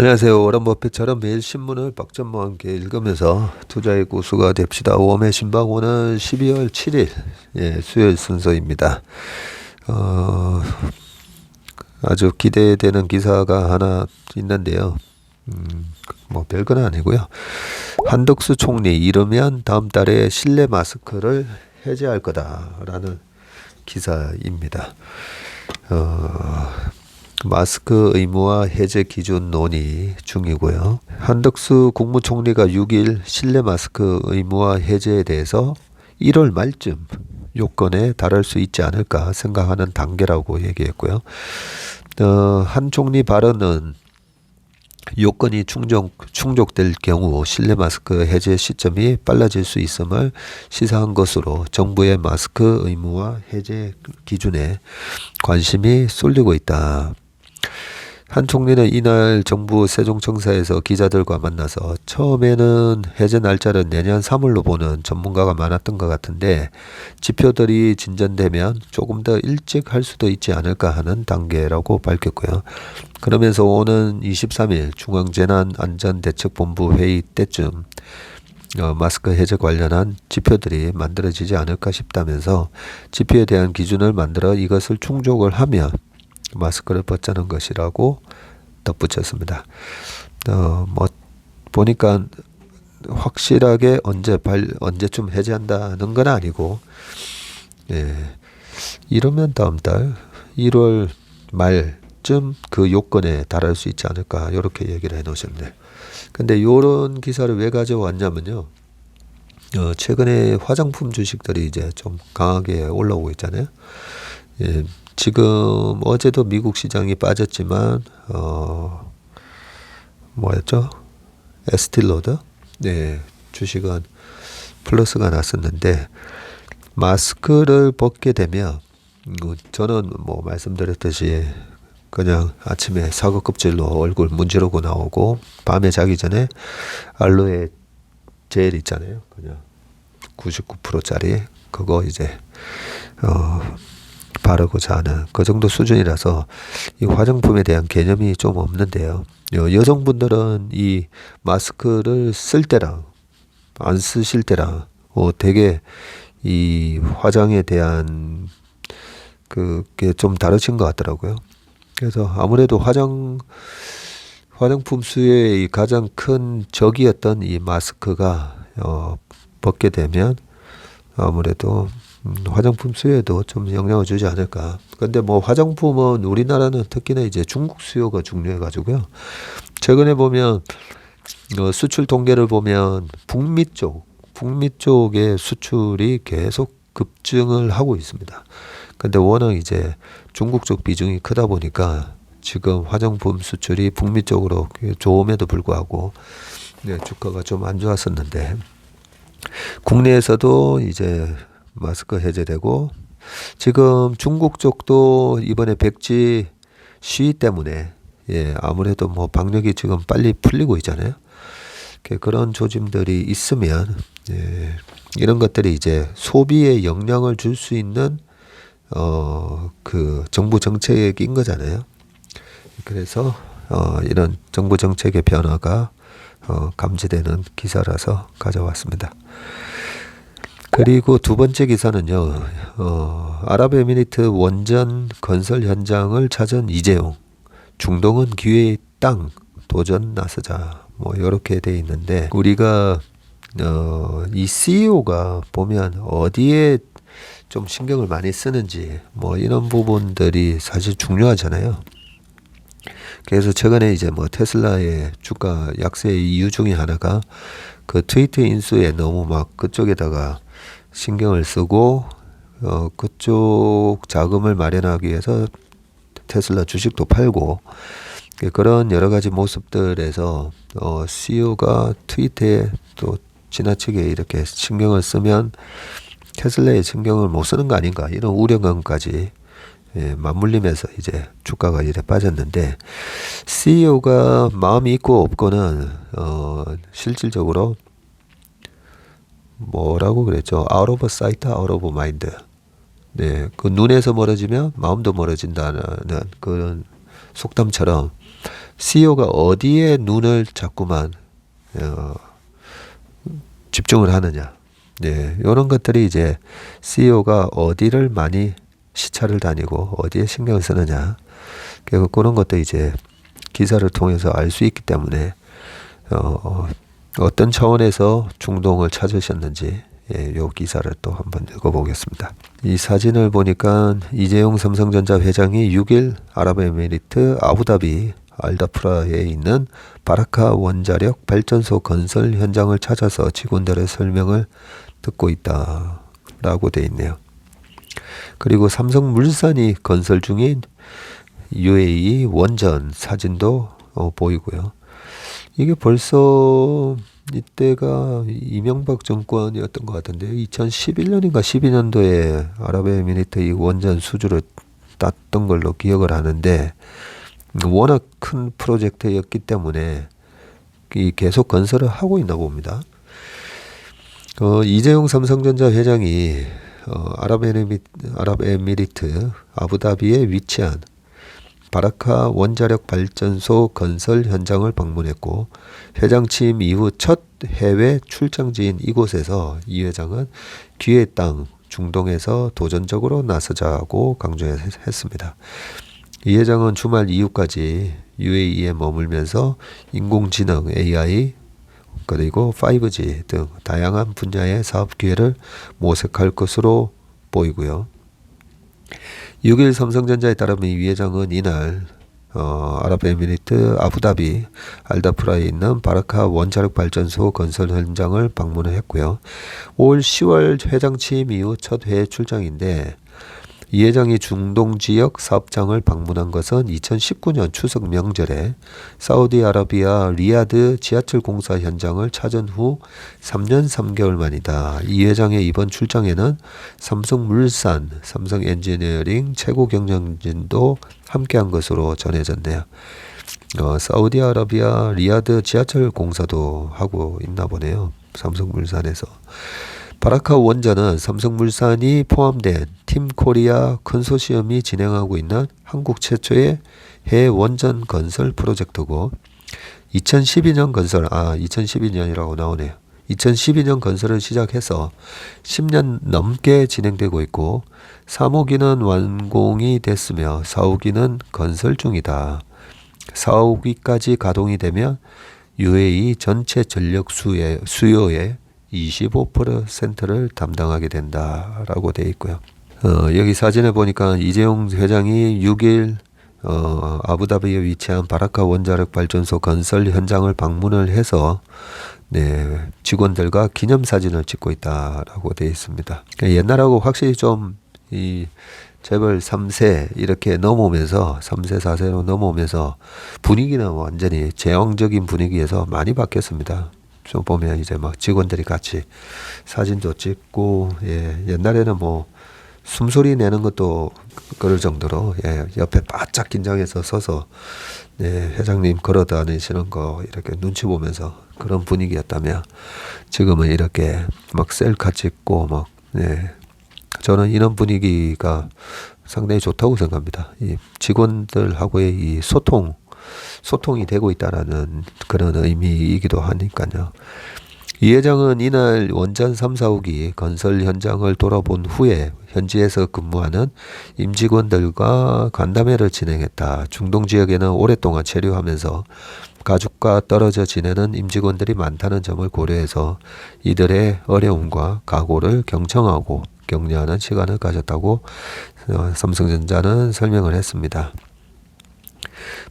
안녕하세요. 워런 버핏처럼 매일 신문을 박전모와 함께 읽으면서 투자의 고수가 됩시다. 웜의 신박원은 12월 7일 수요일 순서입니다. 어, 아주 기대되는 기사가 하나 있는데요. 뭐 별건 아니고요. 한덕수 총리 이르면 다음 달에 실내 마스크를 해제할 거다라는 기사입니다. 마스크 의무화 해제 기준 논의 중이고요. 한덕수 국무총리가 6일 실내 마스크 의무화 해제에 대해서 1월 말쯤 요건에 달할 수 있지 않을까 생각하는 단계라고 얘기했고요. 한 총리 발언은 요건이 충족될 경우 실내 마스크 해제 시점이 빨라질 수 있음을 시사한 것으로 정부의 마스크 의무화 해제 기준에 관심이 쏠리고 있다. 한 총리는 이날 정부 세종청사에서 기자들과 만나서 처음에는 해제 날짜를 내년 3월로 보는 전문가가 많았던 것 같은데 지표들이 진전되면 조금 더 일찍 할 수도 있지 않을까 하는 단계라고 밝혔고요. 그러면서 오는 23일 중앙재난안전대책본부 회의 때쯤 마스크 해제 관련한 지표들이 만들어지지 않을까 싶다면서 지표에 대한 기준을 만들어 이것을 충족을 하면 마스크를 벗자는 것이라고 덧붙였습니다. 뭐 보니까 확실하게 언제쯤 해제한다는 건 아니고, 이러면 다음 달 1월 말쯤 그 요건에 달할 수 있지 않을까 이렇게 얘기를 해놓으셨네요. 근데 이런 기사를 왜 가져왔냐면요. 최근에 화장품 주식들이 이제 좀 강하게 올라오고 있잖아요. 지금 어제도 미국 시장이 빠졌지만 뭐였죠? 에스틸로드? 주식은 플러스가 났었는데 마스크를 벗게 되면 저는 뭐 말씀드렸듯이 그냥 아침에 사과 껍질로 얼굴 문지르고 나오고 밤에 자기 전에 알로에 젤 있잖아요. 그냥 99%짜리 그거 이제 바르고 자는 그 정도 수준이라서 이 화장품에 대한 개념이 좀 없는데요. 여성분들은 이 마스크를 쓸 때랑 안 쓰실 때랑 되게 이 화장에 대한 그게 좀 다르신 것 같더라고요. 그래서 아무래도 화장품 수요의 가장 큰 적이었던 이 마스크가 벗게 되면 아무래도 화장품 수요에도 좀 영향을 주지 않을까. 근데 뭐 화장품은 우리나라는 특히나 이제 중국 수요가 중요해가지고요. 최근에 보면 수출 통계를 보면 북미 쪽의 수출이 계속 급증을 하고 있습니다. 근데 워낙 이제 중국 쪽 비중이 크다 보니까 지금 화장품 수출이 북미 쪽으로 좋음에도 불구하고 주가가 좀 안 좋았었는데 국내에서도 이제 마스크 해제되고 지금 중국 쪽도 이번에 백지 시위 때문에 아무래도 뭐 방역이 지금 빨리 풀리고 있잖아요. 그런 조짐들이 있으면 이런 것들이 이제 소비에 영향을 줄 수 있는 그 정부 정책인 거잖아요. 그래서 이런 정부 정책의 변화가 감지되는 기사라서 가져왔습니다. 그리고 두 번째 기사는요. 아랍에미리트 원전 건설 현장을 찾은 이재용. 중동은 기회의 땅 도전 나서자. 뭐 이렇게 돼 있는데 우리가 이 CEO가 보면 어디에 좀 신경을 많이 쓰는지 뭐 이런 부분들이 사실 중요하잖아요. 그래서 최근에 이제 뭐 테슬라의 주가 약세의 이유 중에 하나가 그 트위트 인수에 너무 막 그쪽에다가 신경을 쓰고 그쪽 자금을 마련하기 위해서 테슬라 주식도 팔고 그런 여러 가지 모습들에서 CEO가 트위터에 또 지나치게 이렇게 신경을 쓰면 테슬라에 신경을 못 쓰는 거 아닌가 이런 우려감까지 맞물리면서 이제 주가가 이래 빠졌는데 CEO가 마음이 있고 없고는 실질적으로 뭐라고 그랬죠? Out of sight, out of mind. 그 눈에서 멀어지면 마음도 멀어진다는 그런 속담처럼 CEO가 어디에 눈을 자꾸만 집중을 하느냐. 네, 이런 것들이 이제 CEO가 어디를 많이 시차를 다니고 어디에 신경을 쓰느냐. 결국 그런 것도 이제 기사를 통해서 알 수 있기 때문에 어떤 차원에서 중동을 찾으셨는지 요 기사를 또 한번 읽어보겠습니다. 이 사진을 보니까 이재용 삼성전자 회장이 6일 아랍에미리트 아부다비 알다프라에 있는 바라카 원자력 발전소 건설 현장을 찾아서 직원들의 설명을 듣고 있다라고 돼 있네요. 그리고 삼성물산이 건설 중인 UAE 원전 사진도 보이고요. 이게 벌써 이때가 이명박 정권이었던 것 같은데요. 2011년인가 12년도에 아랍에미리트 이 원전 수주를 땄던 걸로 기억을 하는데 워낙 큰 프로젝트였기 때문에 계속 건설을 하고 있나 봅니다. 이재용 삼성전자 회장이 아랍에미리트 아부다비에 위치한 바라카 원자력 발전소 건설 현장을 방문했고 회장 취임 이후 첫 해외 출장지인 이곳에서 이 회장은 기회의 땅 중동에서 도전적으로 나서자고 강조했습니다. 이 회장은 주말 이후까지 UAE에 머물면서 인공지능 AI 그리고 5G 등 다양한 분야의 사업 기회를 모색할 것으로 보이고요. 6일 삼성전자에 따르면 이 회장은 이날 아랍에미리트 아부다비 알다프라에 있는 바라카 원자력 발전소 건설 현장을 방문을 했고요. 올 10월 회장 취임 이후 첫 해외 출장인데 이 회장이 중동 지역 사업장을 방문한 것은 2019년 추석 명절에 사우디아라비아 리야드 지하철 공사 현장을 찾은 후 3년 3개월 만이다. 이 회장의 이번 출장에는 삼성물산, 삼성엔지니어링 최고 경영진도 함께한 것으로 전해졌네요. 사우디아라비아 리야드 지하철 공사도 하고 있나 보네요. 삼성물산에서. 바라카 원전은 삼성물산이 포함된 팀코리아 컨소시엄이 진행하고 있는 한국 최초의 해외 원전 건설 프로젝트고 2012년 건설, 2012년이라고 나오네요. 2012년 건설을 시작해서 10년 넘게 진행되고 있고 3호기는 완공이 됐으며 4호기는 건설 중이다. 4호기까지 가동이 되면 UAE 전체 전력 수요의 25%를 담당하게 된다라고 되어 있고요. 여기 사진을 보니까 이재용 회장이 6일 아부다비에 위치한 바라카 원자력 발전소 건설 현장을 방문을 해서 직원들과 기념사진을 찍고 있다라고 되어 있습니다. 옛날하고 확실히 좀 재벌 3세 이렇게 넘어오면서 3세 4세로 넘어오면서 분위기는 완전히 제왕적인 분위기에서 많이 바뀌었습니다. 좀 보면 이제 막 직원들이 같이 사진도 찍고 옛날에는 뭐 숨소리 내는 것도 그럴 정도로 옆에 바짝 긴장해서 서서 회장님 걸어 다니시는 거 이렇게 눈치 보면서 그런 분위기였다면 지금은 이렇게 막 셀카 찍고 막 저는 이런 분위기가 상당히 좋다고 생각합니다. 이 직원들하고의 이 소통이 되고 있다라는 그런 의미이기도 하니까요. 이 회장은 이날 원전 3, 4호기 건설 현장을 돌아본 후에 현지에서 근무하는 임직원들과 간담회를 진행했다. 중동 지역에는 오랫동안 체류하면서 가족과 떨어져 지내는 임직원들이 많다는 점을 고려해서 이들의 어려움과 각오를 경청하고 격려하는 시간을 가졌다고 삼성전자는 설명을 했습니다.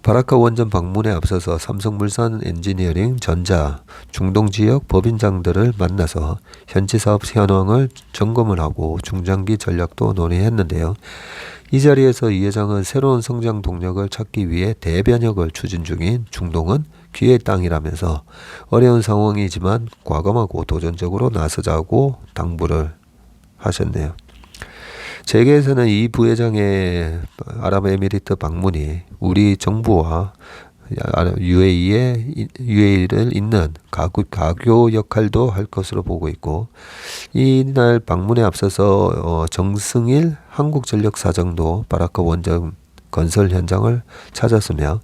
바라카 원전 방문에 앞서서 삼성물산 엔지니어링 전자 중동 지역 법인장들을 만나서 현지 사업 현황을 점검을 하고 중장기 전략도 논의했는데요. 이 자리에서 이 회장은 새로운 성장 동력을 찾기 위해 대변혁을 추진 중인 중동은 기회의 땅이라면서 어려운 상황이지만 과감하고 도전적으로 나서자고 당부를 하셨네요. 재계에서는 이 부회장의 아랍에미리트 방문이 우리 정부와 UAE를 잇는 가교 역할도 할 것으로 보고 있고 이날 방문에 앞서서 정승일 한국전력사장도 바라카 원전 건설 현장을 찾았으며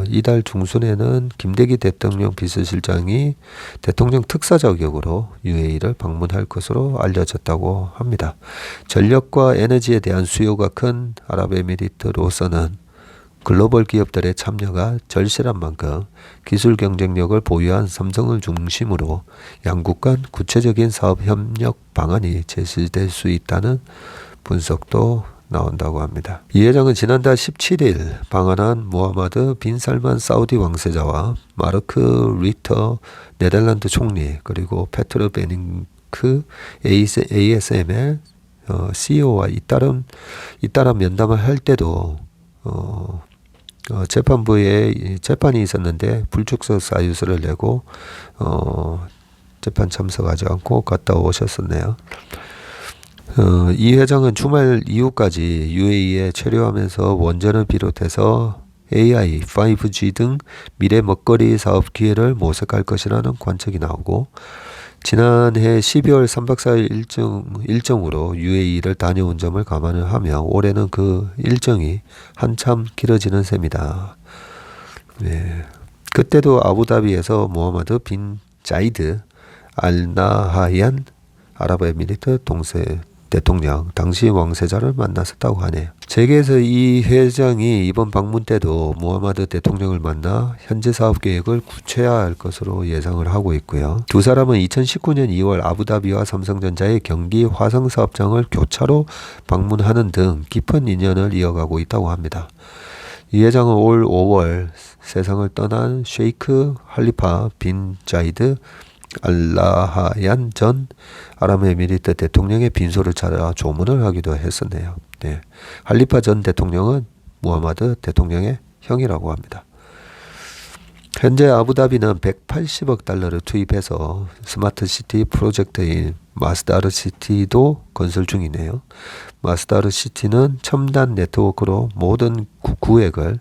이달 중순에는 김대기 대통령 비서실장이 대통령 특사 자격으로 UAE를 방문할 것으로 알려졌다고 합니다. 전력과 에너지에 대한 수요가 큰 아랍에미리트로서는 글로벌 기업들의 참여가 절실한 만큼 기술 경쟁력을 보유한 삼성을 중심으로 양국 간 구체적인 사업 협력 방안이 제시될 수 있다는 분석도 나온다고 합니다. 이 회장은 지난달 17일 방한한 모하마드 빈 살만 사우디 왕세자와 마르크 리터 네덜란드 총리 그리고 페트르 베닝크 ASML CEO와 잇따라 면담을 할 때도 재판부에 재판이 있었는데 불출석 사유서를 내고 재판 참석하지 않고 갔다 오셨었네요. 이 회장은 주말 이후까지 UAE에 체류하면서 원전을 비롯해서 AI, 5G 등 미래 먹거리 사업 기회를 모색할 것이라는 관측이 나오고 지난해 12월 3박 4일 일정으로 UAE를 다녀온 점을 감안을 하며 올해는 그 일정이 한참 길어지는 셈이다. 네. 그때도 아부다비에서 모하마드 빈 자이드 알 나하얀 아랍에미리트 동세 대통령 당시 왕세자를 만났었다고 하네요. 재계에서 이 회장이 이번 방문 때도 모하마드 대통령을 만나 현재 사업 계획을 구체화할 것으로 예상을 하고 있고요. 두 사람은 2019년 2월 아부다비와 삼성전자의 경기 화성 사업장을 교차로 방문하는 등 깊은 인연을 이어가고 있다고 합니다. 이 회장은 올 5월 세상을 떠난 셰이크 할리파 빈 자이드 알라하얀 전 아랍에미리트 대통령의 빈소를 찾아 조문을 하기도 했었네요. 네. 할리파 전 대통령은 무하마드 대통령의 형이라고 합니다. 현재 아부다비는 180억 달러를 투입해서 스마트시티 프로젝트인 마스다르 시티도 건설 중이네요. 마스다르 시티는 첨단 네트워크로 모든 구획을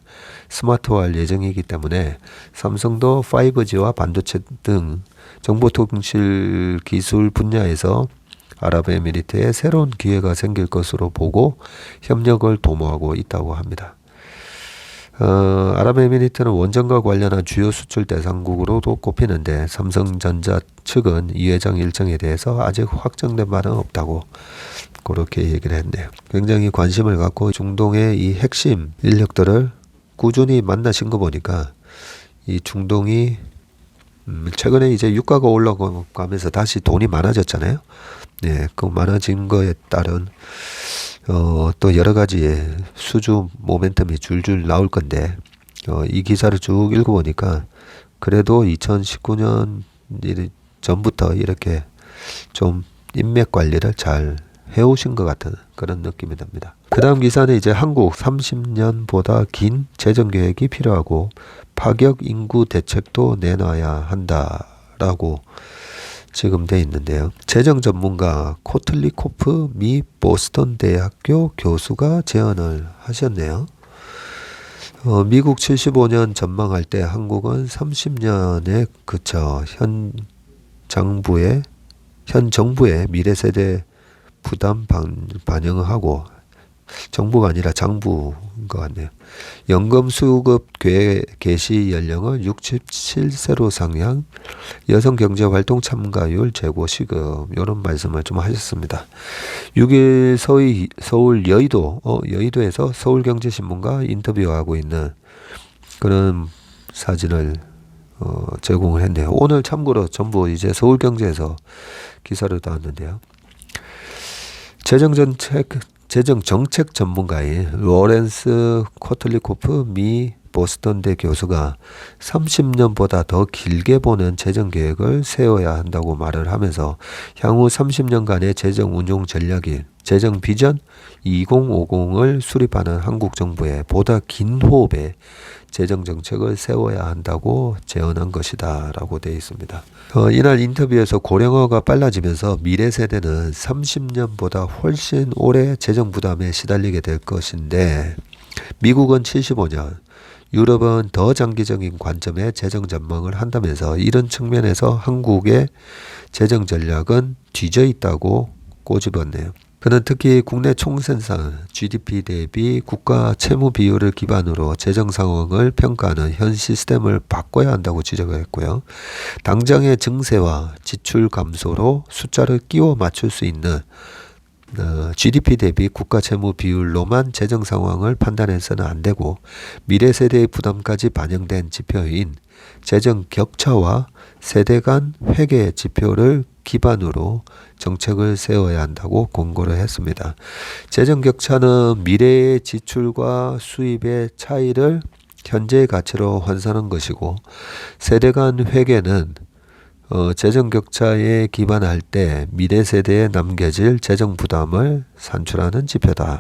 스마트화할 예정이기 때문에 삼성도 5G와 반도체 등 정보통신 기술 분야에서 아랍에미리트에 새로운 기회가 생길 것으로 보고 협력을 도모하고 있다고 합니다. 아랍에미리트는 원전과 관련한 주요 수출 대상국으로도 꼽히는데 삼성전자 측은 이 회장 일정에 대해서 아직 확정된 바는 없다고 그렇게 얘기를 했네요. 굉장히 관심을 갖고 중동의 이 핵심 인력들을 꾸준히 만나신 거 보니까 이 중동이 최근에 이제 유가가 올라가면서 다시 돈이 많아졌잖아요. 네, 그 많아진 거에 따른 또 여러 가지 수주 모멘텀이 줄줄 나올 건데 이 기사를 쭉 읽어보니까 그래도 2019년 전부터 이렇게 좀 인맥 관리를 잘 해오신 것 같은 그런 느낌이 듭니다. 그 다음 기사는 이제 한국 30년보다 긴 재정계획이 필요하고 파격 인구 대책도 내놔야 한다라고 지금 돼 있는데요. 재정 전문가 코틀리코프 미 보스턴 대학교 교수가 제언을 하셨네요. 미국 75년 전망할 때 한국은 30년에 그쳐 현 정부의 미래 세대 부담 반영을 하고 정부가 아니라 장부인 것 같네요. 연금 수급 개시 연령을 67세로 상향, 여성 경제 활동 참가율 제고 시급 이런 말씀을 좀 하셨습니다. 6일 서울 여의도에서 서울경제신문과 인터뷰하고 있는 그런 사진을 제공을 했네요. 오늘 참고로 전부 이제 서울경제에서 기사를 나왔는데요. 재정정책 전문가인 로렌스 코틀리코프 미 보스턴대 교수가 30년보다 더 길게 보는 재정계획을 세워야 한다고 말을 하면서 향후 30년간의 재정 운용 전략인 재정 비전 2050을 수립하는 한국 정부의 보다 긴 호흡의 재정 정책을 세워야 한다고 제언한 것이다 라고 되어 있습니다. 이날 인터뷰에서 고령화가 빨라지면서 미래 세대는 30년보다 훨씬 오래 재정 부담에 시달리게 될 것인데 미국은 75년, 유럽은 더 장기적인 관점의 재정 전망을 한다면서 이런 측면에서 한국의 재정 전략은 뒤져 있다고 꼬집었네요. 그는 특히 국내 총생산 GDP 대비 국가 채무 비율을 기반으로 재정 상황을 평가하는 현 시스템을 바꿔야 한다고 지적을 했고요. 당장의 증세와 지출 감소로 숫자를 끼워 맞출 수 있는 GDP 대비 국가 채무 비율로만 재정 상황을 판단해서는 안 되고 미래 세대의 부담까지 반영된 지표인 재정 격차와 세대 간 회계 지표를 기반으로 정책을 세워야 한다고 권고를 했습니다. 재정 격차는 미래의 지출과 수입의 차이를 현재의 가치로 환산한 것이고 세대 간 회계는 재정 격차에 기반할 때 미래 세대에 남겨질 재정 부담을 산출하는 지표다.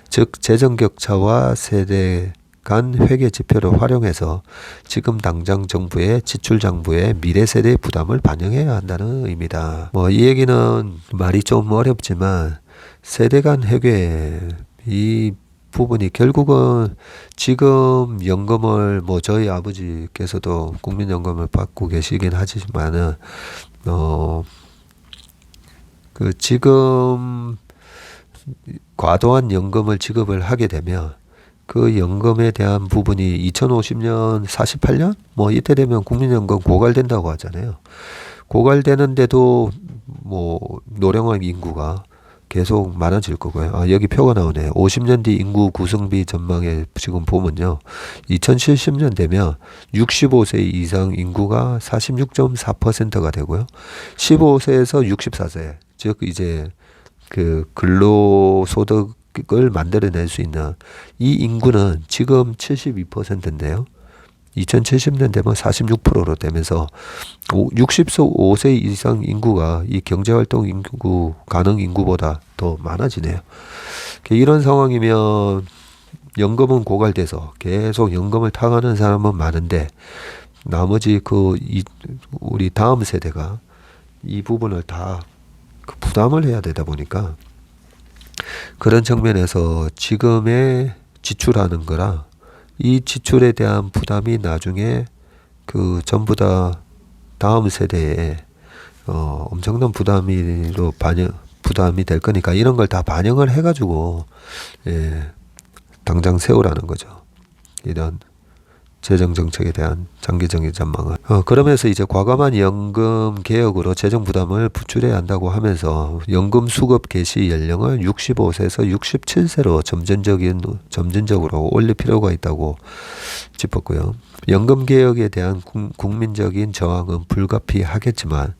즉 재정 격차와 세대 간 회계 지표를 활용해서 지금 당장 정부의 지출 장부에 미래 세대의 부담을 반영해야 한다는 의미다. 이 얘기는 말이 좀 어렵지만 세대 간 회계 이 부분이 결국은 지금 연금을 저희 아버지께서도 국민연금을 받고 계시긴 하지만은 지금 과도한 연금을 지급을 하게 되면 그 연금에 대한 부분이 2050년, 48년 이때 되면 국민연금 고갈된다고 하잖아요. 고갈되는데도 노령화 인구가 계속 많아질 거고요. 여기 표가 나오네. 50년 뒤 인구 구성비 전망에 지금 보면요. 2070년 되면 65세 이상 인구가 46.4%가 되고요. 15세에서 64세, 즉 이제 그 근로소득을 만들어낼 수 있는 이 인구는 지금 72%인데요. 2070년 되면 46%로 되면서 65세 이상 인구가 이 경제활동 인구, 가능 인구보다 더 많아지네요. 이런 상황이면 연금은 고갈돼서 계속 연금을 타가는 사람은 많은데 나머지 우리 다음 세대가 이 부분을 다 부담을 해야 되다 보니까 그런 측면에서 지금의 지출하는 거라 이 지출에 대한 부담이 나중에 전부 다 다음 세대에 엄청난 부담이 될 거니까 이런 걸 다 반영을 해가지고 당장 세우라는 거죠. 이런 재정 정책에 대한 장기적인 전망을. 그러면서 이제 과감한 연금 개혁으로 재정 부담을 부출해야 한다고 하면서 연금 수급 개시 연령을 65세에서 67세로 점진적으로 올릴 필요가 있다고 짚었고요. 연금 개혁에 대한 국민적인 저항은 불가피하겠지만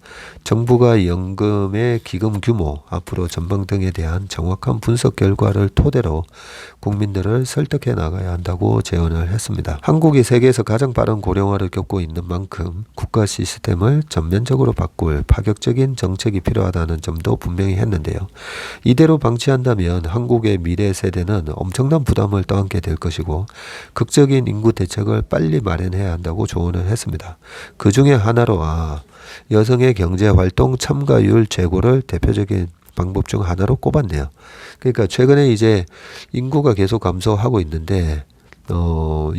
정부가 연금의 기금 규모, 앞으로 전망 등에 대한 정확한 분석 결과를 토대로 국민들을 설득해 나가야 한다고 제언을 했습니다. 한국이 세계에서 가장 빠른 고령화를 겪고 있는 만큼 국가 시스템을 전면적으로 바꿀 파격적인 정책이 필요하다는 점도 분명히 했는데요. 이대로 방치한다면 한국의 미래 세대는 엄청난 부담을 떠안게 될 것이고 극적인 인구 대책을 빨리 마련해야 한다고 조언을 했습니다. 그 중에 하나로 여성의 경제활동 참가율 제고를 대표적인 방법 중 하나로 꼽았네요. 그러니까 최근에 이제 인구가 계속 감소하고 있는데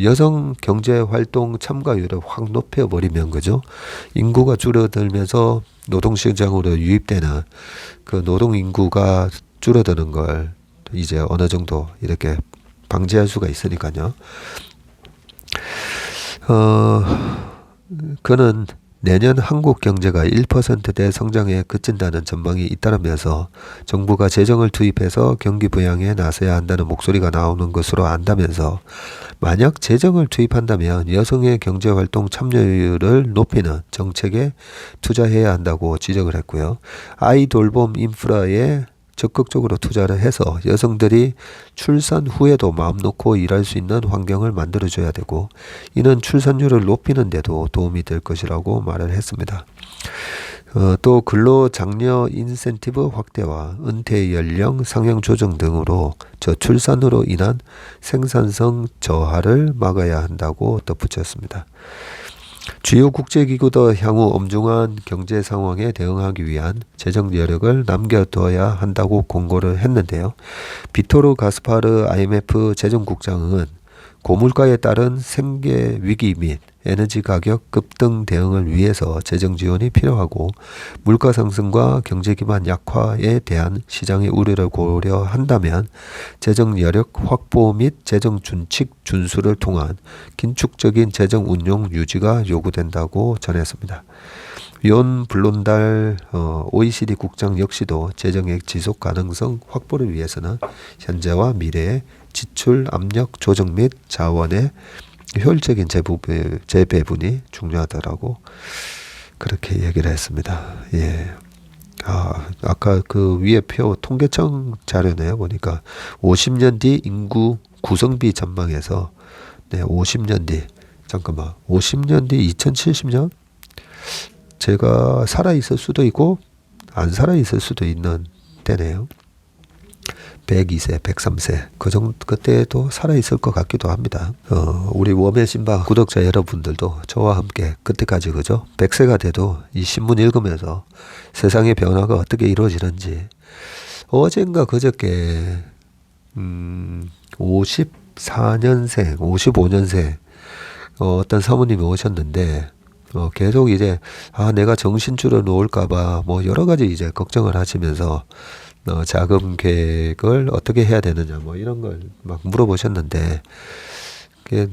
여성 경제활동 참가율을 확 높여버리면 그죠? 인구가 줄어들면서 노동시장으로 유입되는 그 노동인구가 줄어드는 걸 이제 어느 정도 이렇게 방지할 수가 있으니까요. 그는 내년 한국 경제가 1%대 성장에 그친다는 전망이 잇따르면서 정부가 재정을 투입해서 경기 부양에 나서야 한다는 목소리가 나오는 것으로 안다면서 만약 재정을 투입한다면 여성의 경제활동 참여율을 높이는 정책에 투자해야 한다고 지적을 했고요. 아이 돌봄 인프라에 적극적으로 투자를 해서 여성들이 출산 후에도 마음 놓고 일할 수 있는 환경을 만들어줘야 되고 이는 출산율을 높이는 데도 도움이 될 것이라고 말을 했습니다. 또 근로장려 인센티브 확대와 은퇴 연령 상향 조정 등으로 저출산으로 인한 생산성 저하를 막아야 한다고 덧붙였습니다. 주요 국제기구도 향후 엄중한 경제 상황에 대응하기 위한 재정 여력을 남겨둬야 한다고 권고를 했는데요. 비토르 가스파르 IMF 재정국장은 고물가에 따른 생계 위기 및 에너지 가격 급등 대응을 위해서 재정 지원이 필요하고 물가 상승과 경제 기반 약화에 대한 시장의 우려를 고려한다면 재정 여력 확보 및 재정 준칙 준수를 통한 긴축적인 재정 운용 유지가 요구된다고 전했습니다. 연 블론달 OECD 국장 역시도 재정의 지속 가능성 확보를 위해서는 현재와 미래의 지출 압력 조정 및 자원의 효율적인 재배분이 중요하다라고 그렇게 얘기를 했습니다. 예. 아까 그 위에 표 통계청 자료네요. 보니까 50년 뒤 인구 구성비 전망에서 50년 뒤 50년 뒤 2070년 제가 살아 있을 수도 있고 안 살아 있을 수도 있는 때네요. 102세, 103세 그때도 살아 있을 것 같기도 합니다. 우리 웜의 신방 구독자 여러분들도 저와 함께 그때까지 그죠? 100세가 돼도 이 신문 읽으면서 세상의 변화가 어떻게 이루어지는지 어젠가 그저께 54년생, 55년생 어떤 사모님이 오셨는데 계속 이제 내가 정신줄을 놓을까봐 뭐 여러 가지 이제 걱정을 하시면서 자금 계획을 어떻게 해야 되느냐 뭐 이런 걸 막 물어보셨는데 그게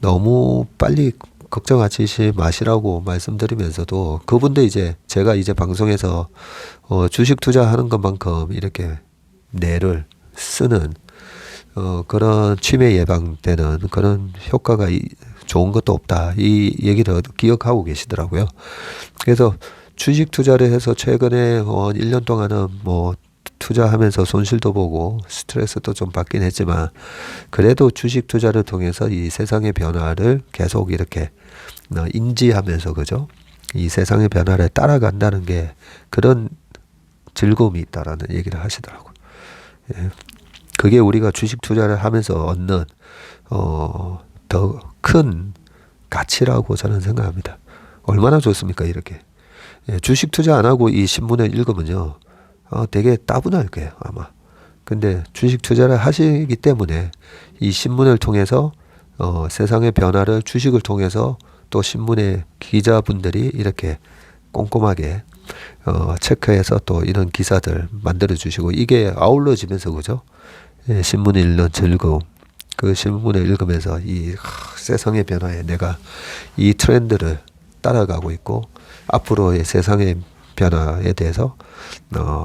너무 빨리 걱정하지 마시라고 말씀드리면서도 그분도 이제 제가 이제 방송에서 주식 투자하는 것만큼 이렇게 뇌를 쓰는 그런 치매 예방되는 그런 효과가 좋은 것도 없다. 이 얘기를 기억하고 계시더라고요. 그래서 주식 투자를 해서 최근에 1년 동안은 뭐 투자하면서 손실도 보고 스트레스도 좀 받긴 했지만 그래도 주식 투자를 통해서 이 세상의 변화를 계속 이렇게 인지하면서 그죠? 이 세상의 변화를 따라간다는 게 그런 즐거움이 있다라는 얘기를 하시더라고요. 예. 그게 우리가 주식 투자를 하면서 얻는 더 큰 가치라고 저는 생각합니다. 얼마나 좋습니까 이렇게. 예, 주식 투자 안 하고 이 신문을 읽으면요. 되게 따분할 거예요 아마. 근데 주식 투자를 하시기 때문에 이 신문을 통해서 세상의 변화를 주식을 통해서 또 신문의 기자분들이 이렇게 꼼꼼하게 체크해서 또 이런 기사들 만들어 주시고 이게 아울러지면서 그죠? 예, 신문 읽는 즐거움. 그 신문을 읽으면서 이 세상의 변화에 내가 이 트렌드를 따라가고 있고 앞으로의 세상의 변화에 대해서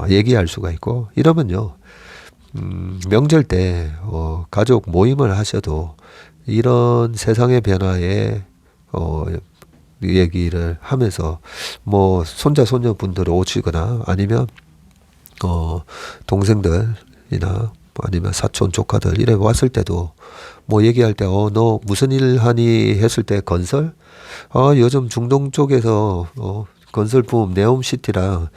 얘기할 수가 있고 이러면요. 명절 때 가족 모임을 하셔도 이런 세상의 변화에 얘기를 하면서 뭐 손자 손녀분들 오시거나 아니면 동생들이나 아니면 사촌 조카들 이래 왔을 때도 뭐 얘기할 때 너 무슨 일 하니 했을 때 건설 요즘 중동 쪽에서 건설 붐 네옴시티랑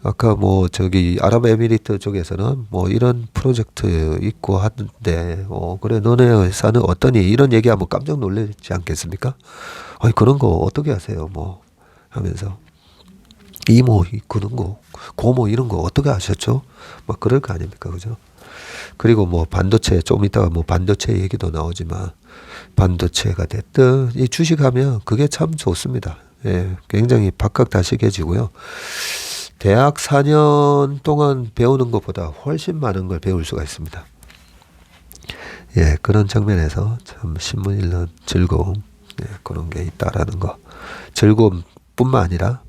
아까 뭐 저기 아랍에미리트 쪽에서는 뭐 이런 프로젝트 있고 하는데 그래 너네 회사는 어떠니 이런 얘기하면 깜짝 놀라지 않겠습니까? 그런 거 어떻게 하세요 뭐 하면서 이모 그런 거 고모 이런 거 어떻게 하셨죠? 막 그럴 거 아닙니까 그죠? 그리고 뭐 반도체 좀 이따가 뭐 반도체 얘기도 나오지만 반도체가 됐든 이 주식하면 그게 참 좋습니다. 예, 굉장히 박학다식해지고요. 대학 4년 동안 배우는 것보다 훨씬 많은 걸 배울 수가 있습니다. 예, 그런 측면에서 참 신문 읽는 즐거움 그런 게 있다라는 거. 즐거움뿐만 아니라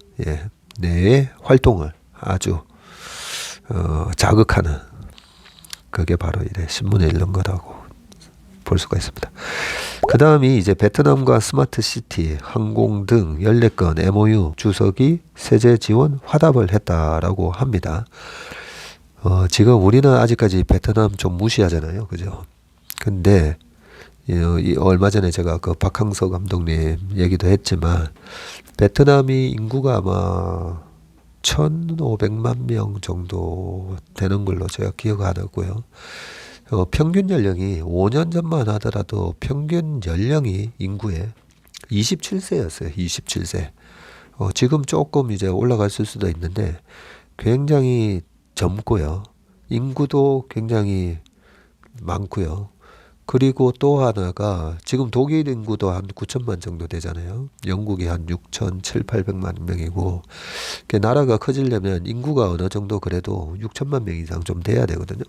뇌의 활동을 아주 자극하는 그게 바로 이래 신문에 읽는 거라고 볼 수가 있습니다. 그 다음이 이제 베트남과 스마트시티, 항공 등 14건 MOU 주석이 세제 지원 화답을 했다라고 합니다. 지금 우리는 아직까지 베트남 좀 무시하잖아요. 그죠? 근데 얼마 전에 제가 그 박항서 감독님 얘기도 했지만 베트남이 인구가 아마 1,500만 명 정도 되는 걸로 제가 기억하고요. 평균 연령이 5년 전만 하더라도 평균 연령이 인구의 27세였어요. 27세. 지금 조금 이제 올라갔을 수도 있는데 굉장히 젊고요. 인구도 굉장히 많고요. 그리고 또 하나가 지금 독일 인구도 한 9천만 정도 되잖아요. 영국이 한 6천 7, 800만 명이고 나라가 커지려면 인구가 어느 정도 그래도 6천만 명 이상 좀 돼야 되거든요.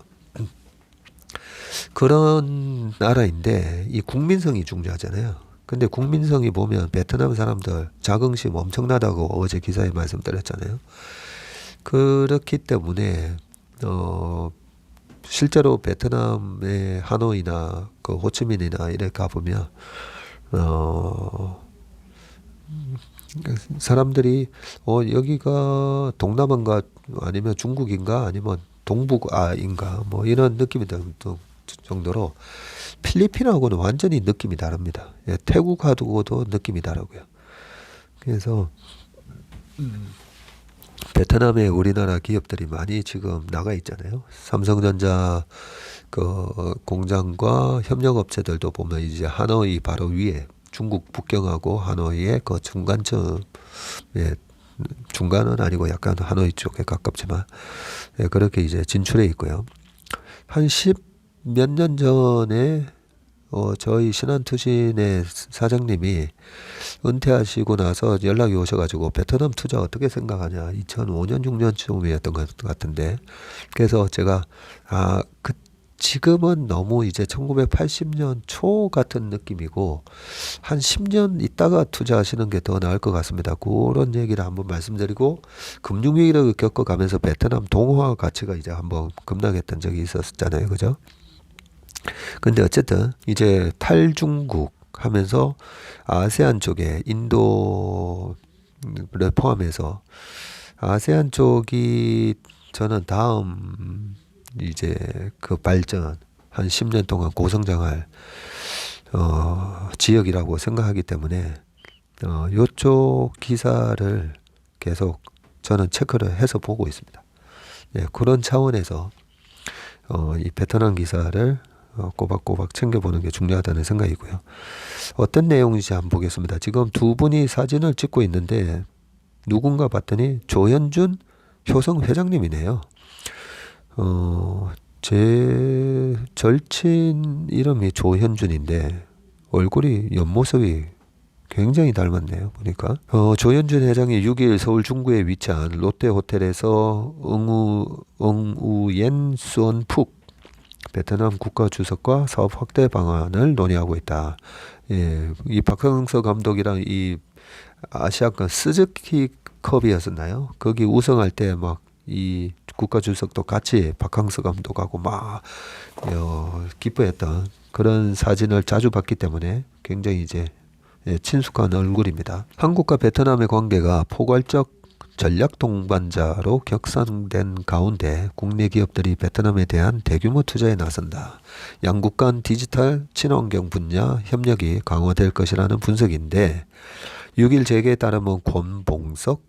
그런 나라인데 이 국민성이 중요하잖아요. 근데 국민성이 보면 베트남 사람들 자긍심 엄청나다고 어제 기사에 말씀드렸잖아요. 그렇기 때문에 실제로 베트남의 하노이나 그 호치민이나 이렇게 가보면 어 사람들이 여기가 동남아인가 아니면 중국인가 아니면 동북아인가 뭐 이런 느낌이 들 정도로 필리핀하고는 완전히 느낌이 다릅니다. 예, 태국하고도 느낌이 다르고요. 그래서 베트남에 우리나라 기업들이 많이 지금 나가 있잖아요. 삼성전자 그 공장과 협력업체들도 보면 이제 하노이 바로 위에 중국 북경하고 하노이의 그 중간쯤, 예, 중간은 아니고 약간 하노이 쪽에 가깝지만, 예, 그렇게 이제 진출해 있고요. 한 10 몇 년 전에 저희 신한투신의 사장님이 은퇴하시고 나서 연락이 오셔가지고 베트남 투자 어떻게 생각하냐. 2005년 6년쯤이었던 것 같은데. 그래서 제가 지금은 너무 이제 1980년 초 같은 느낌이고 한 10년 있다가 투자하시는 게 더 나을 것 같습니다. 그런 얘기를 한번 말씀드리고 금융위기를 겪어가면서 베트남 동화 가치가 이제 한번 급락했던 적이 있었잖아요. 그죠? 근데 어쨌든 이제 탈중국 하면서 아세안 쪽에 인도를 포함해서 아세안 쪽이 저는 다음 이제 그 발전 한 10년 동안 고성장할 지역이라고 생각하기 때문에 요쪽 기사를 계속 저는 체크를 해서 보고 있습니다. 네, 그런 차원에서 이 베트남 기사를 꼬박꼬박 챙겨보는 게 중요하다는 생각이고요. 어떤 내용인지 한번 보겠습니다. 지금 두 분이 사진을 찍고 있는데 누군가 봤더니 조현준 효성 회장님이네요. 제 절친 이름이 조현준인데 얼굴이 옆모습이 굉장히 닮았네요. 보니까 조현준 회장이 6일 서울 중구에 위치한 롯데호텔에서 응우옌 수언푹 베트남 국가주석과 사업 확대 방안을 논의하고 있다. 예, 이 박항서 감독이랑 이 아시아권 스즈키 컵이었었나요? 거기 우승할 때 막 이 국가주석도 같이 박항서 감독하고 막 기뻐했던 그런 사진을 자주 봤기 때문에 굉장히 이제 친숙한 얼굴입니다. 한국과 베트남의 관계가 포괄적 전략 동반자로 격상된 가운데 국내 기업들이 베트남에 대한 대규모 투자에 나선다. 양국 간 디지털 친환경 분야 협력이 강화될 것이라는 분석인데 6일 재계에 따르면 권봉석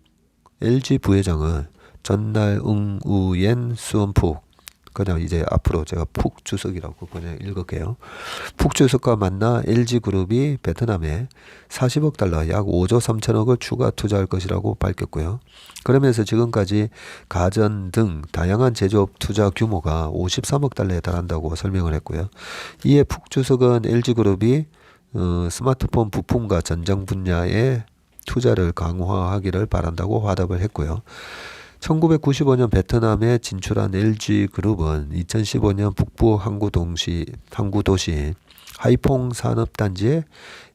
LG 부회장은 전날 응우옌 수언푹 그냥 이제 앞으로 제가 푹 주석이라고 그냥 읽을게요. 푹 주석과 만나 LG그룹이 베트남에 40억 달러 약 5조 3천억을 추가 투자할 것이라고 밝혔고요. 그러면서 지금까지 가전 등 다양한 제조업 투자 규모가 53억 달러에 달한다고 설명을 했고요. 이에 푹 주석은 LG그룹이 스마트폰 부품과 전장 분야에 투자를 강화하기를 바란다고 화답을 했고요. 1995년 베트남에 진출한 LG그룹은 2015년 북부 항구도시 하이퐁 산업단지에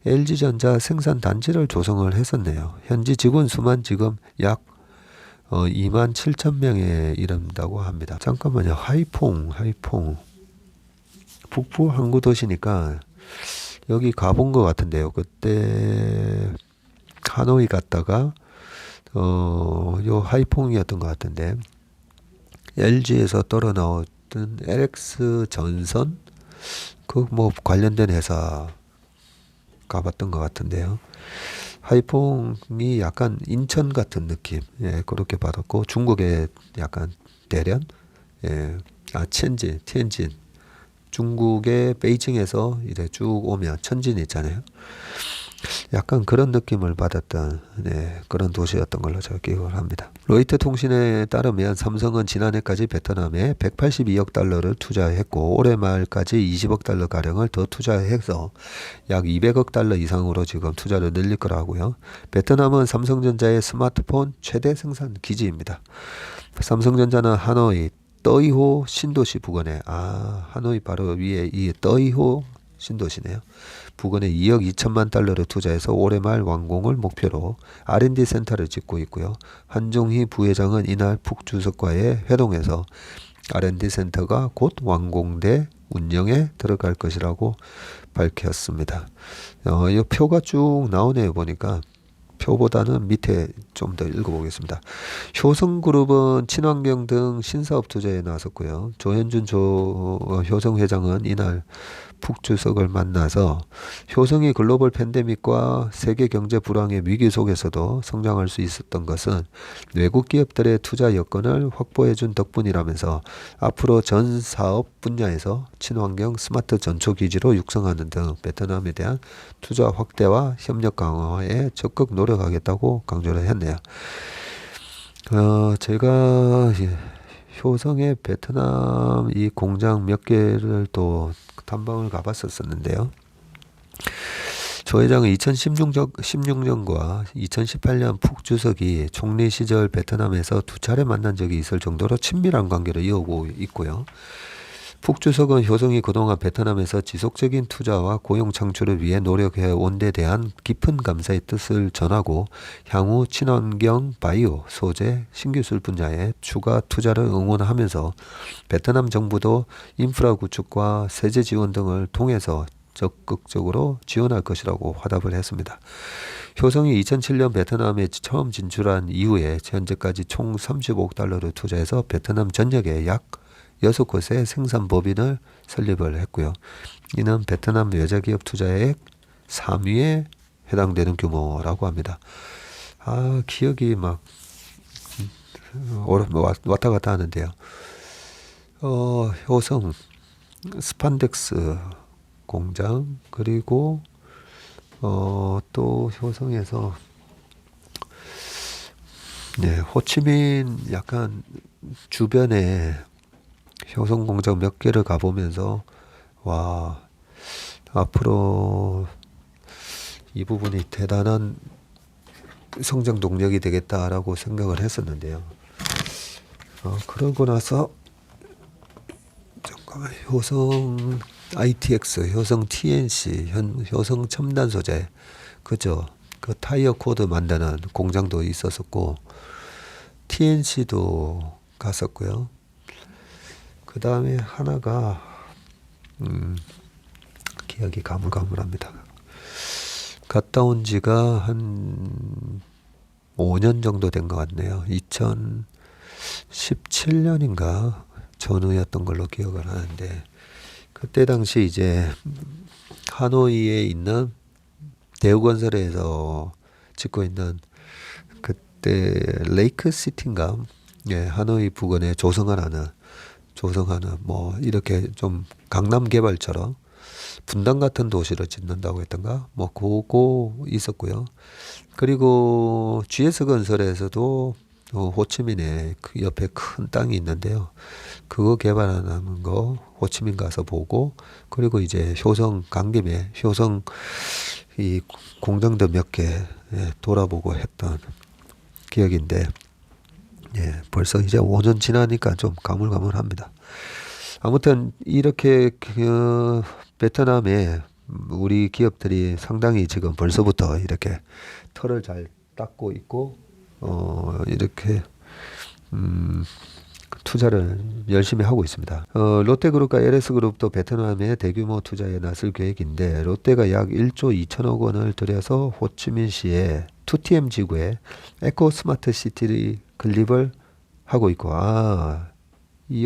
LG전자 생산단지를 조성을 했었네요. 현지 직원 수만 지금 약 2만 7천 명에 이른다고 합니다. 잠깐만요. 하이퐁 북부 항구도시니까 여기 가본 것 같은데요. 그때 하노이 갔다가 요 하이퐁이었던 것 같은데 LG에서 떨어 나왔던 LX 전선 그 뭐 관련된 회사 가봤던 것 같은데요. 하이퐁이 약간 인천 같은 느낌, 예, 그렇게 받았고 중국의 약간 대련, 예, 티엔진 중국의 베이징에서 이제 쭉 오면 천진 있잖아요. 약간 그런 느낌을 받았던 그런 도시였던 걸로 제가 기억을 합니다. 로이터 통신에 따르면 삼성은 지난해까지 베트남에 182억 달러를 투자했고 올해 말까지 20억 달러 가량을 더 투자해서 약 200억 달러 이상으로 지금 투자를 늘릴 거라고요. 베트남은 삼성전자의 스마트폰 최대 생산 기지입니다. 삼성전자는 하노이 떠이호 신도시 부근에 하노이 바로 위에 이 떠이호 신도시네요. 부근에 2억 2천만 달러를 투자해서 올해 말 완공을 목표로 R&D 센터를 짓고 있고요. 한종희 부회장은 이날 북 주석과의 회동에서 R&D 센터가 곧 완공돼 운영에 들어갈 것이라고 밝혔습니다. 이 표가 쭉 나오네요. 보니까 표보다는 밑에 좀 더 읽어보겠습니다. 효성그룹은 친환경 등 신사업 투자에 나섰고요. 조현준 효성 회장은 이날 북주석을 만나서 효성이 글로벌 팬데믹과 세계 경제 불황의 위기 속에서도 성장할 수 있었던 것은 외국 기업들의 투자 여건을 확보해준 덕분이라면서 앞으로 전 사업 분야에서 친환경 스마트 전초기지로 육성하는 등 베트남에 대한 투자 확대와 협력 강화에 적극 노력하겠다고 강조를 했네요. 제가 효성의 베트남 이 공장 몇 개를 또 탐방을 가봤었는데요. 조 회장은 2016년과 2018년 푹 주석이 총리 시절 베트남에서 두 차례 만난 적이 있을 정도로 친밀한 관계를 이어오고 있고요. 푹 주석은 효성이 그동안 베트남에서 지속적인 투자와 고용 창출을 위해 노력해 온 데 대한 깊은 감사의 뜻을 전하고 향후 친환경 바이오 소재 신기술 분야에 추가 투자를 응원하면서 베트남 정부도 인프라 구축과 세제 지원 등을 통해서 적극적으로 지원할 것이라고 화답을 했습니다. 효성이 2007년 베트남에 처음 진출한 이후에 현재까지 총 35억 달러를 투자해서 베트남 전역에 약 6곳의 생산 법인을 설립을 했고요. 이는 베트남 여자기업 투자액 3위에 해당되는 규모라고 합니다. 기억이 막 왔다 갔다 하는데요. 효성 스판덱스 공장 그리고 또 효성에서 호치민 약간 주변에 효성 공장 몇 개를 가보면서 앞으로 이 부분이 대단한 성장 동력이 되겠다라고 생각을 했었는데요. 그러고 나서 잠깐만 효성 ITX, 효성 TNC, 효성 첨단 소재, 그죠? 그 타이어 코드 만드는 공장도 있었었고 TNC도 갔었고요. 그 다음에 하나가 기억이 가물가물합니다. 갔다 온 지가 한 5년 정도 된 것 같네요. 2017년인가 전후였던 걸로 기억을 하는데 그때 당시 이제 하노이에 있는 대우건설에서 짓고 있는 그때 레이크시티인가 하노이 부근에 조성하는 뭐 이렇게 좀 강남 개발처럼 분당 같은 도시를 짓는다고 했던가 뭐 그거 있었고요. 그리고 GS 건설에서도 호치민에 그 옆에 큰 땅이 있는데요. 그거 개발하는 거 호치민 가서 보고 그리고 이제 효성 간 김에 효성 이 공장도 몇 개 돌아보고 했던 기억인데 벌써 이제 5년 지나니까 좀 가물가물합니다. 아무튼 이렇게 베트남에 우리 기업들이 상당히 지금 벌써부터 이렇게 털을 잘 닦고 있고 이렇게 투자를 열심히 하고 있습니다. 롯데그룹과 LS그룹도 베트남에 대규모 투자에 나설 계획인데 롯데가 약 1조 2천억 원을 들여서 호치민시의 2TM 지구에 에코 스마트 시티 건립을 하고 있고 이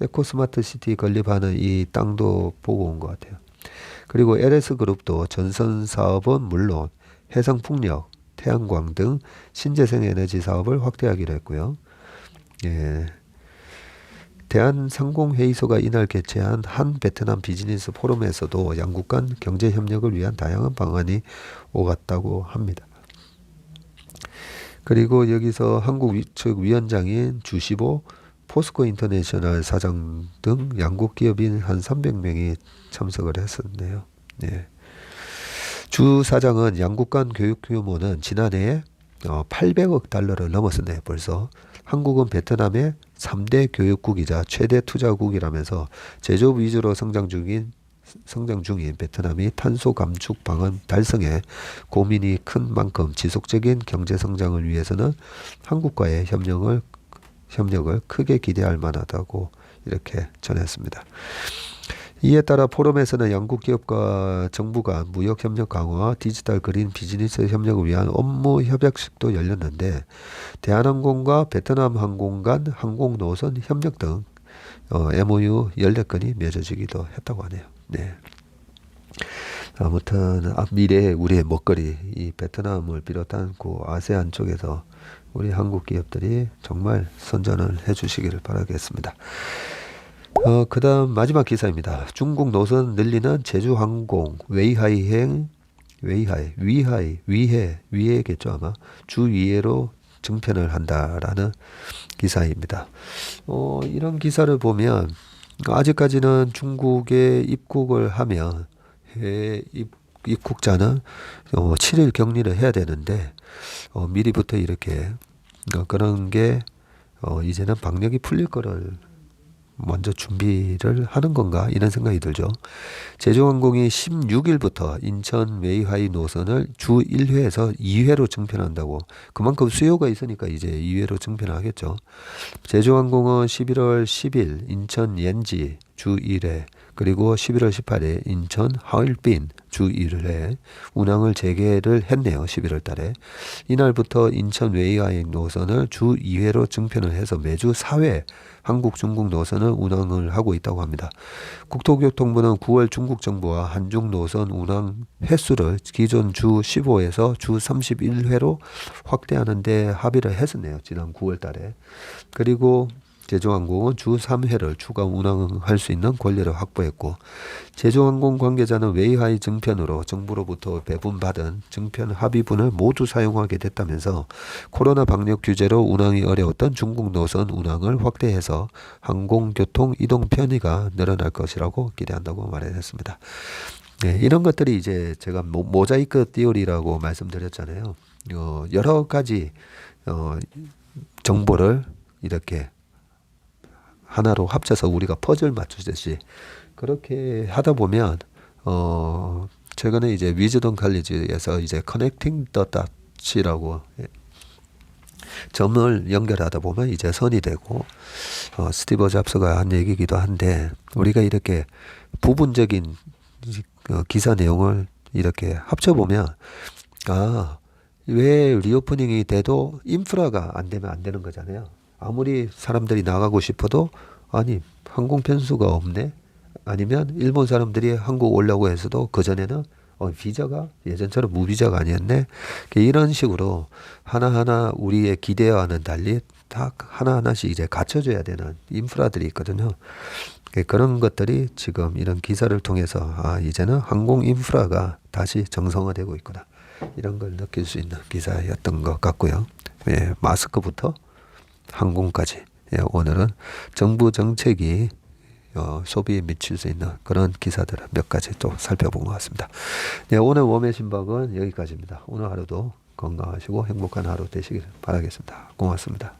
에코 스마트 시티 건립하는 이 땅도 보고 온 것 같아요. 그리고 LS그룹도 전선 사업은 물론 해상풍력, 태양광 등 신재생 에너지 사업을 확대하기로 했고요. 대한상공회의소가 이날 개최한 한 베트남 비즈니스 포럼에서도 양국 간 경제 협력을 위한 다양한 방안이 오갔다고 합니다. 그리고 여기서 한국 측 위원장인 주시보, 포스코 인터내셔널 사장 등 양국 기업인 한 300명이 참석을 했었네요. 네. 주 사장은 양국 간 교육 규모는 지난해에 800억 달러를 넘었었네요. 벌써. 한국은 베트남의 3대 교육국이자 최대 투자국이라면서 제조업 위주로 성장 중인 베트남이 탄소 감축 방안 달성에 고민이 큰 만큼 지속적인 경제 성장을 위해서는 한국과의 협력을 크게 기대할 만하다고 이렇게 전했습니다. 이에 따라 포럼에서는 양국 기업과 정부 간 무역 협력 강화, 디지털 그린 비즈니스 협력을 위한 업무 협약식도 열렸는데 대한항공과 베트남 항공 간 항공 노선 협력 등 MOU 14건이 맺어지기도 했다고 하네요. 네. 아무튼 미래의 우리의 먹거리, 이 베트남을 비롯한 그 아세안 쪽에서 우리 한국 기업들이 정말 선전을 해주시기를 바라겠습니다. 그 다음 마지막 기사입니다. 중국 노선 늘리는 제주항공 위해겠죠 아마 주위해로 증편을 한다라는 기사입니다. 이런 기사를 보면 아직까지는 중국에 입국을 하면 해외 입국자는 7일 격리를 해야 되는데 미리부터 이렇게 그런 게 이제는 방역이 풀릴 거를 먼저 준비를 하는 건가 이런 생각이 들죠. 제주항공이 16일부터 인천 웨이하이 노선을 주 1회에서 2회로 증편한다고. 그만큼 수요가 있으니까 이제 2회로 증편하겠죠. 제주항공은 11월 10일 인천 옌지 주 1회 그리고 11월 18일 인천 하얼빈 주 1회 운항을 재개를 했네요. 11월 달에. 이날부터 인천 웨이하이 노선을 주 2회로 증편을 해서 매주 4회 한국 중국 노선을 운항을 하고 있다고 합니다. 국토교통부는 9월 중국 정부와 한중 노선 운항 횟수를 기존 주 15에서 주 31회로 확대하는 데 합의를 했었네요. 지난 9월 달에. 그리고 제주항공은 주 3회를 추가 운항할 수 있는 권리를 확보했고 제주항공 관계자는 웨이하이 증편으로 정부로부터 배분받은 증편 합의분을 모두 사용하게 됐다면서 코로나 방역 규제로 운항이 어려웠던 중국 노선 운항을 확대해서 항공교통 이동 편의가 늘어날 것이라고 기대한다고 말했습니다. 네, 이런 것들이 이제 제가 모자이크 띠오리라고 말씀드렸잖아요. 여러 가지 정보를 이렇게 하나로 합쳐서 우리가 퍼즐 맞추듯이 그렇게 하다 보면 최근에 이제 위즈덤 칼리지에서 이제 커넥팅 더 닷이라고 점을 연결하다 보면 이제 선이 되고 스티브 잡스가 한 얘기기도 한데 우리가 이렇게 부분적인 기사 내용을 이렇게 합쳐 보면 왜 리오프닝이 돼도 인프라가 안 되면 안 되는 거잖아요. 아무리 사람들이 나가고 싶어도 아니 항공 편수가 없네. 아니면 일본 사람들이 한국 오려고 해서도 그전에는 비자가 예전처럼 무비자가 아니었네. 이런 식으로 하나하나 우리의 기대와는 달리 다 하나하나씩 이제 갖춰줘야 되는 인프라들이 있거든요. 그런 것들이 지금 이런 기사를 통해서 이제는 항공 인프라가 다시 정상화되고 있구나. 이런 걸 느낄 수 있는 기사였던 것 같고요. 마스크부터 항공까지 오늘은 정부 정책이 소비에 미칠 수 있는 그런 기사들을 몇 가지 또 살펴본 것 같습니다. 오늘 웜의 신박은 여기까지입니다. 오늘 하루도 건강하시고 행복한 하루 되시길 바라겠습니다. 고맙습니다.